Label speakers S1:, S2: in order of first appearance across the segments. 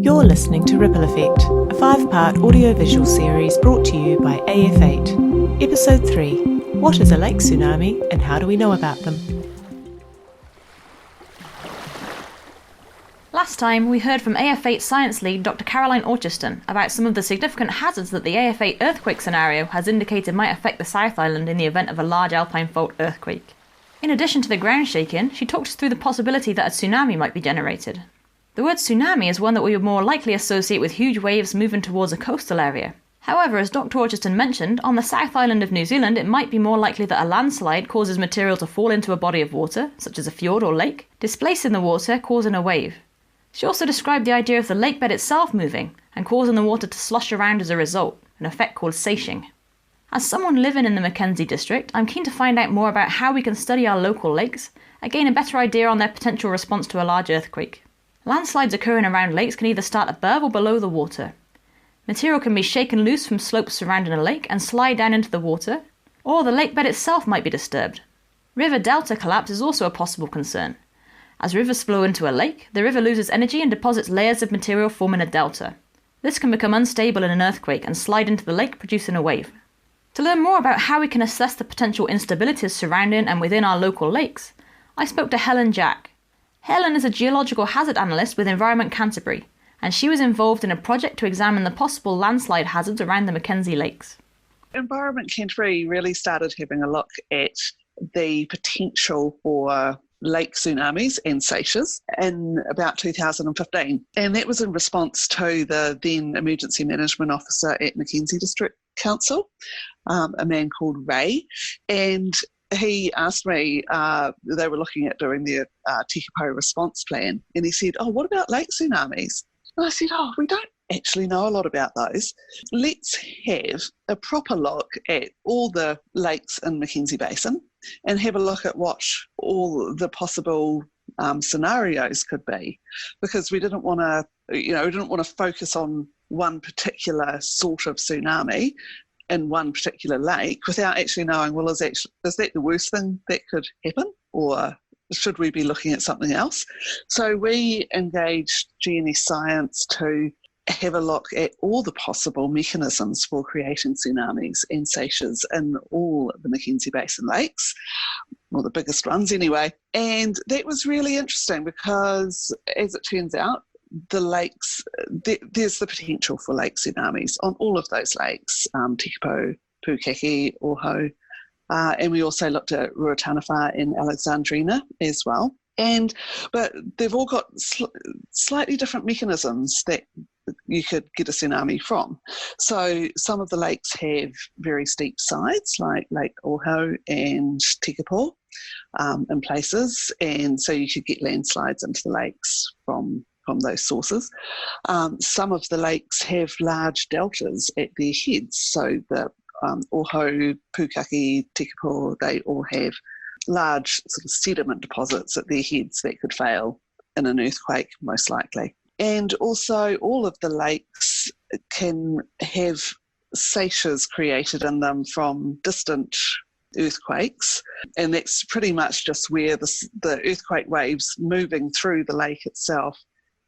S1: You're listening to Ripple Effect, a 5-part audiovisual series brought to you by AF8. Episode 3, What is a lake tsunami and how do we know about them?
S2: Last time, we heard from AF8 Science Lead Dr. Caroline Orchiston about some of the significant hazards that the AF8 earthquake scenario has indicated might affect the South Island in the event of a large alpine fault earthquake. In addition to the ground shaking, she talked us through the possibility that a tsunami might be generated. The word tsunami is one that we would more likely associate with huge waves moving towards a coastal area. However, as Dr. Orchiston mentioned, on the South Island of New Zealand it might be more likely that a landslide causes material to fall into a body of water, such as a fjord or lake, displacing the water, causing a wave. She also described the idea of the lake bed itself moving and causing the water to slosh around as a result, an effect called seiching. As someone living in the Mackenzie district, I'm keen to find out more about how we can study our local lakes and gain a better idea on their potential response to a large earthquake. Landslides occurring around lakes can either start above or below the water. Material can be shaken loose from slopes surrounding a lake and slide down into the water, or the lake bed itself might be disturbed. River delta collapse is also a possible concern. As rivers flow into a lake, the river loses energy and deposits layers of material forming a delta. This can become unstable in an earthquake and slide into the lake, producing a wave. To learn more about how we can assess the potential instabilities surrounding and within our local lakes, I spoke to Helen Jack. Helen is a geological hazard analyst with Environment Canterbury, and she was involved in a project to examine the possible landslide hazards around the Mackenzie Lakes.
S3: Environment Canterbury really started having a look at the potential for lake tsunamis and seiches in about 2015. And that was in response to the then Emergency Management Officer at Mackenzie District Council, a man called Ray. And he asked me, they were looking at doing their Tekapo response plan. And he said, what about lake tsunamis? And I said, we don't actually know a lot about those. Let's have a proper look at all the lakes in Mackenzie Basin and have a look at what all the possible scenarios could be, because we didn't want to focus on one particular sort of tsunami in one particular lake without actually knowing, is that the worst thing that could happen, or should we be looking at something else? So we engaged GNS Science to have a look at all the possible mechanisms for creating tsunamis and seiches in all the Mackenzie Basin lakes, or the biggest ones anyway. And that was really interesting because, as it turns out, the lakes, there's the potential for lake tsunamis on all of those lakes, Tekapo, Pukaki, Oho, and we also looked at Ruataniwha and Alexandrina as well. But they've all got slightly different mechanisms that you could get a tsunami from. So some of the lakes have very steep sides, like Lake Oho and Tekapo in places, and so you could get landslides into the lakes from those sources. Some of the lakes have large deltas at their heads, so the Oho, Pukaki, Tekapo, they all have large sort of sediment deposits at their heads that could fail in an earthquake, most likely. And also all of the lakes can have seiches created in them from distant earthquakes, and that's pretty much just where the earthquake waves moving through the lake itself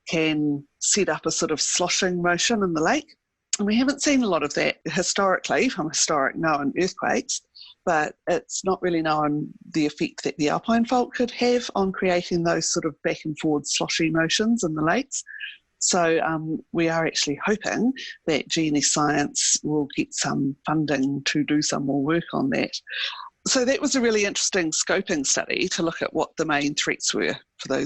S3: can set up a sort of sloshing motion in the lake. And we haven't seen a lot of that historically from historic known earthquakes, but it's not really known the effect that the alpine fault could have on creating those sort of back and forward sloshy motions in the lakes. So we are actually hoping that GNS Science will get some funding to do some more work on that. So that was a really interesting scoping study to look at what the main threats were for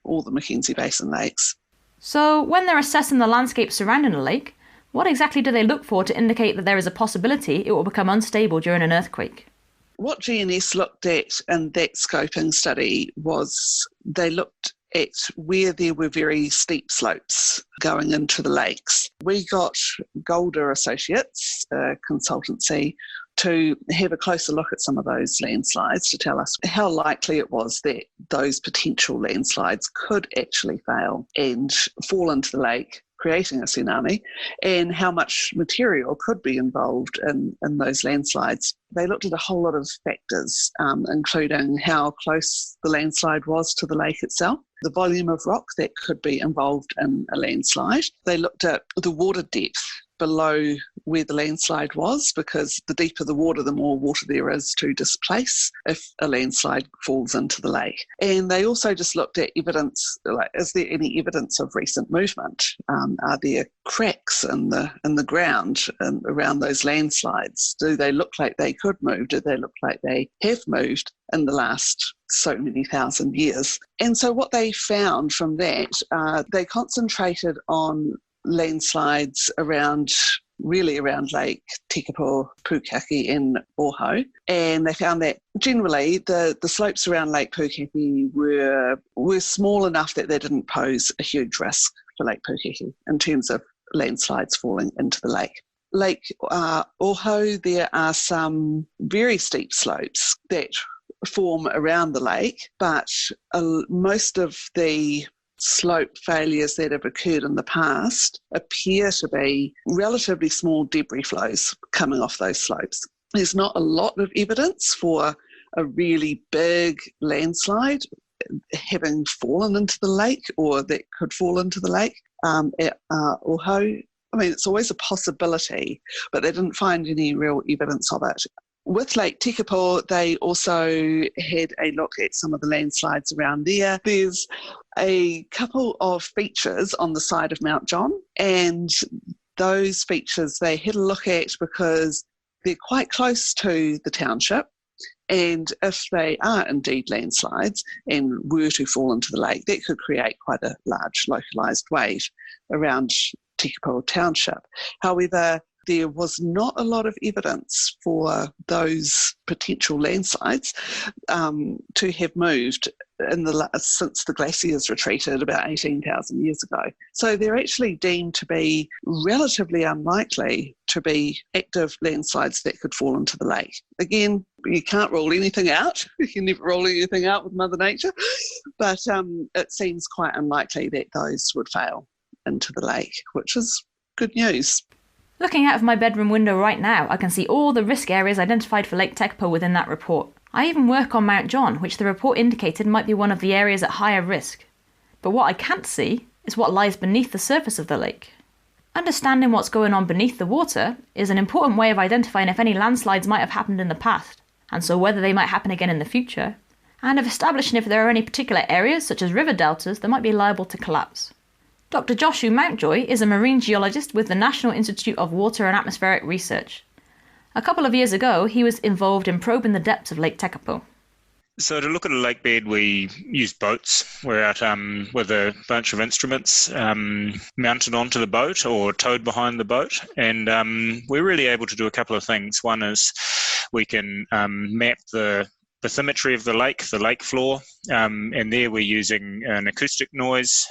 S3: all the Mackenzie Basin lakes.
S2: So when they're assessing the landscape surrounding a lake, what exactly do they look for to indicate that there is a possibility it will become unstable during an earthquake?
S3: What GNS looked at in that scoping study was they looked at where there were very steep slopes going into the lakes. We got Golder Associates, a consultancy, to have a closer look at some of those landslides to tell us how likely it was that those potential landslides could actually fail and fall into the lake creating a tsunami and how much material could be involved in those landslides. They looked at a whole lot of factors, including how close the landslide was to the lake itself, the volume of rock that could be involved in a landslide. They looked at the water depth below where the landslide was, because the deeper the water, the more water there is to displace if a landslide falls into the lake. And they also just looked at evidence, like, is there any evidence of recent movement? Are there cracks in the ground around those landslides? Do they look like they could move? Do they look like they have moved in the last so many thousand years? And so what they found from that, they concentrated on landslides around Lake Tekapo, Pukaki and Oho. And they found that generally the slopes around Lake Pukaki were small enough that they didn't pose a huge risk for Lake Pukaki in terms of landslides falling into the lake. Lake Oho, there are some very steep slopes that form around the lake, but most of the slope failures that have occurred in the past appear to be relatively small debris flows coming off those slopes. There's not a lot of evidence for a really big landslide having fallen into the lake or that could fall into the lake at Oho. I mean, it's always a possibility, but they didn't find any real evidence of it. With Lake Tekapo, they also had a look at some of the landslides around there. There's a couple of features on the side of Mount John, and those features they had a look at because they're quite close to the township, and if they are indeed landslides and were to fall into the lake, that could create quite a large localised wave around Tekapo Township. However, there was not a lot of evidence for those potential landslides to have moved since the glaciers retreated about 18,000 years ago. So they're actually deemed to be relatively unlikely to be active landslides that could fall into the lake. Again, you can't rule anything out. You can never rule anything out with Mother Nature, but it seems quite unlikely that those would fail into the lake, which is good news.
S2: Looking out of my bedroom window right now, I can see all the risk areas identified for Lake Tekapo within that report. I even work on Mount John, which the report indicated might be one of the areas at higher risk. But what I can't see is what lies beneath the surface of the lake. Understanding what's going on beneath the water is an important way of identifying if any landslides might have happened in the past, and so whether they might happen again in the future, and of establishing if there are any particular areas, such as river deltas, that might be liable to collapse. Dr. Joshua Mountjoy is a marine geologist with the National Institute of Water and Atmospheric Research. A couple of years ago, he was involved in probing the depths of Lake Tekapo.
S4: So to look at a lake bed, we use boats. We're out with a bunch of instruments mounted onto the boat or towed behind the boat. And we're really able to do a couple of things. One is we can map the bathymetry of the lake floor, and there we're using an acoustic noise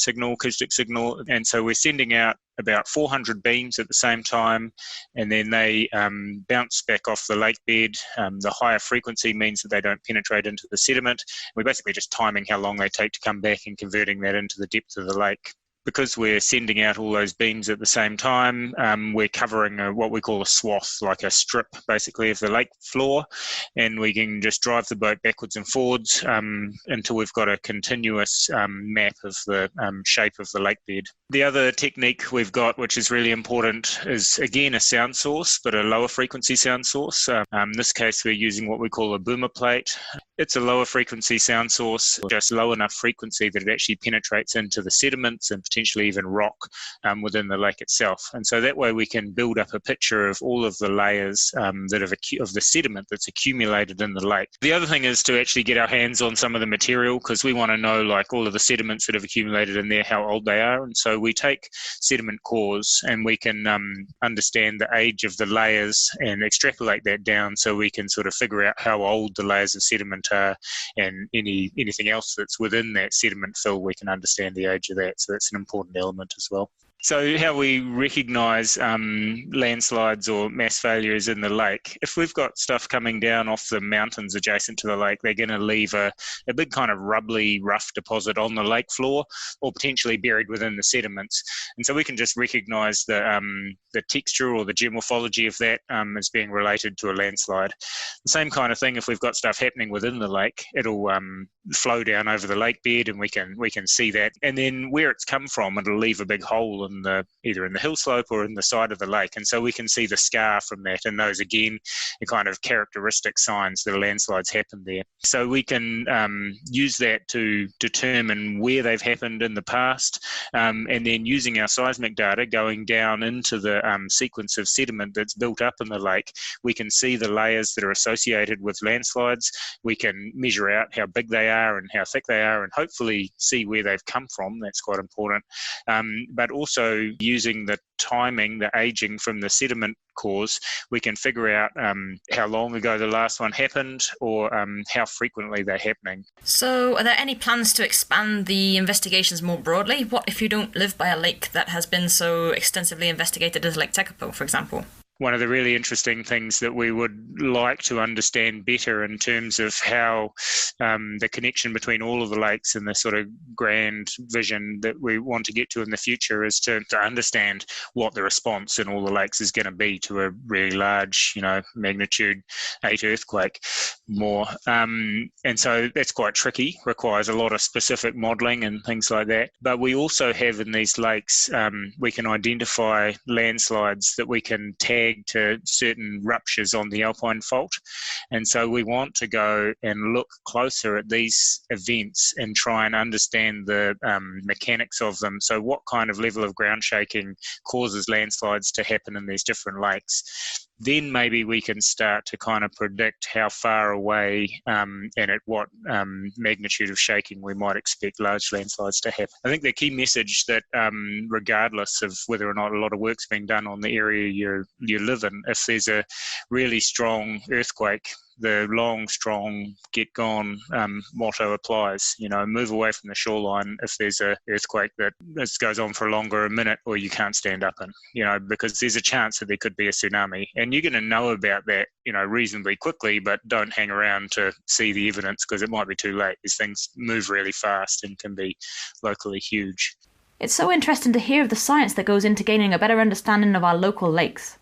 S4: acoustic signal, and so we're sending out about 400 beams at the same time, and then they bounce back off the lake bed. The higher frequency means that they don't penetrate into the sediment. We're basically just timing how long they take to come back and converting that into the depth of the lake. Because we're sending out all those beams at the same time, we're covering what we call a swath, like a strip basically of the lake floor, and we can just drive the boat backwards and forwards until we've got a continuous map of the shape of the lake bed. The other technique we've got, which is really important, is again a sound source, but a lower frequency sound source. In this case, we're using what we call a boomer plate. It's a lower frequency sound source, just low enough frequency that it actually penetrates into the sediments and potentially even rock within the lake itself. And so that way we can build up a picture of all of the layers of the sediment that's accumulated in the lake. The other thing is to actually get our hands on some of the material, because we want to know, like, all of the sediments that have accumulated in there, how old they are. And so we take sediment cores and we can understand the age of the layers and extrapolate that down so we can sort of figure out how old the layers of sediment are, and anything else that's within that sediment fill, we can understand the age of that. So that's an important element as well. So how we recognise landslides or mass failures in the lake, if we've got stuff coming down off the mountains adjacent to the lake, they're going to leave a big kind of rubbly, rough deposit on the lake floor or potentially buried within the sediments. And so we can just recognise the texture or the geomorphology of that as being related to a landslide. The same kind of thing if we've got stuff happening within the lake, it'll flow down over the lake bed and we can see that. And then where it's come from, it'll leave a big hole either in the hill slope or in the side of the lake. And so we can see the scar from that. And those, again, are kind of characteristic signs that a landslide's happened there. So we can use that to determine where they've happened in the past. And then using our seismic data, going down into the sequence of sediment that's built up in the lake, we can see the layers that are associated with landslides. We can measure out how big they are and how thick they are and hopefully see where they've come from. That's quite important. But also using the timing, the aging from the sediment cores, we can figure out how long ago the last one happened or how frequently they're happening.
S2: So are there any plans to expand the investigations more broadly? What if you don't live by a lake that has been so extensively investigated as Lake Tekapo, for example?
S4: One of the really interesting things that we would like to understand better in terms of how the connection between all of the lakes and the sort of grand vision that we want to get to in the future is to understand what the response in all the lakes is going to be to a really large, magnitude 8 earthquake more. And so that's quite tricky, requires a lot of specific modelling and things like that. But we also have in these lakes, we can identify landslides that we can tag to certain ruptures on the Alpine Fault. And so we want to go and look closer at these events and try and understand the mechanics of them. So what kind of level of ground shaking causes landslides to happen in these different lakes? Then maybe we can start to kind of predict how far away and at what magnitude of shaking we might expect large landslides to happen. I think the key message that regardless of whether or not a lot of work's being done on the area you live in, if there's a really strong earthquake, the long, strong, get gone motto applies. Move away from the shoreline if there's an earthquake that goes on for longer a minute or you can't stand up in, because there's a chance that there could be a tsunami. And you're going to know about that, reasonably quickly, but don't hang around to see the evidence because it might be too late. These things move really fast and can be locally huge.
S2: It's so interesting to hear of the science that goes into gaining a better understanding of our local lakes.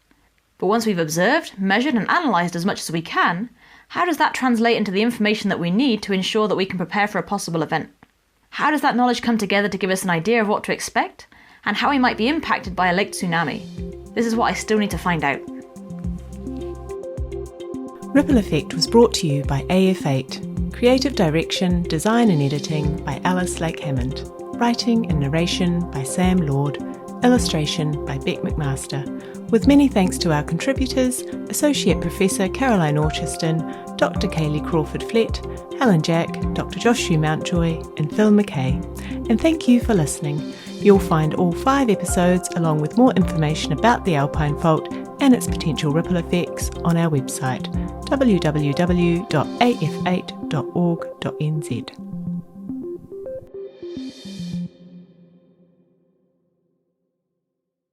S2: But once we've observed, measured and analysed as much as we can, how does that translate into the information that we need to ensure that we can prepare for a possible event? How does that knowledge come together to give us an idea of what to expect, and how we might be impacted by a lake tsunami? This is what I still need to find out.
S1: Ripple Effect was brought to you by AF8. Creative direction, design and editing by Alice Lake Hammond. Writing and narration by Sam Lord. Illustration by Beck McMaster. With many thanks to our contributors, Associate Professor Caroline Orchiston, Dr. Kaylee Crawford-Flett, Helen Jack, Dr. Joshua Mountjoy and Phil McKay. And thank you for listening. You'll find all 5 episodes along with more information about the Alpine Fault and its potential ripple effects on our website www.af8.org.nz.